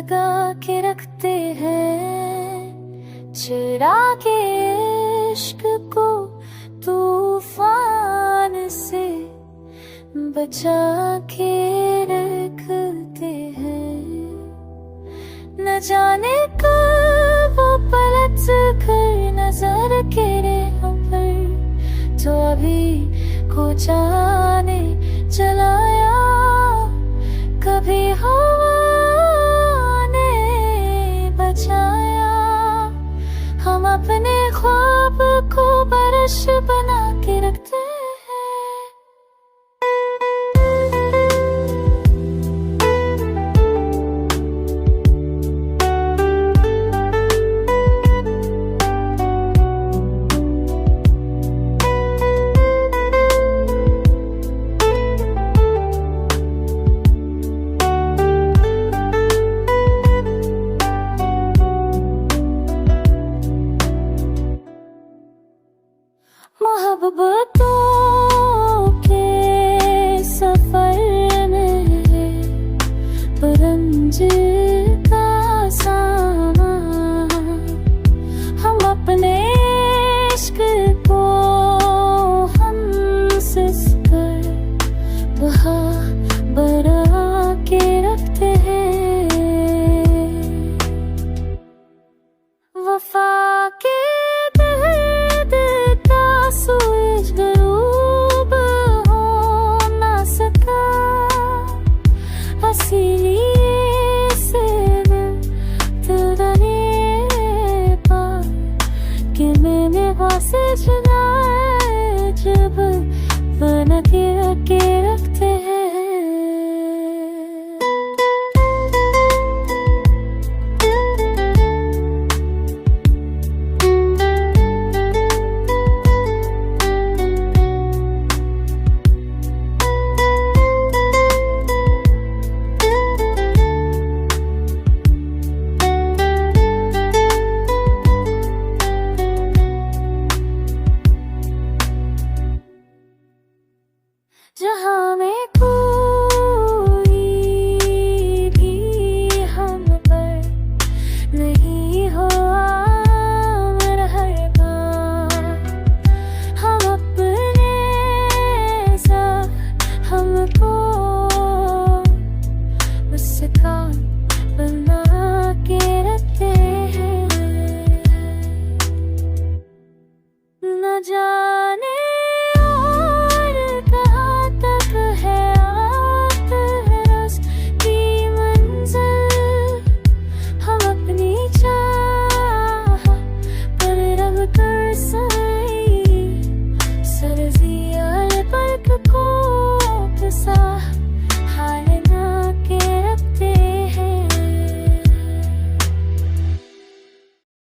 लगा के रखते हैं, चुरा के इश्क को तूफान से बचा के रखते हैं। न जाने कब वो पलट कर नजर गिरे हम पर, तो अभी को जाने चलाया कभी हवा ने बचाया। हम अपने ख्वाब को बारिश बना के रखते हैं। मोहब्बतों के सफर में पुरंज का सामान, हम अपने इश्क को हंस कर बहा बरा के रखते हैं। वफा के सूरज गरूब हो ना सका, हसीनी से तुरने पार कि मैंने वासे चुनाए जब बना के रखते हैं। जहाँ में कोई भी हम पर नहीं हो रहेगा, हम अपने साथ हमको उसका बना के रखते हैं। न जाने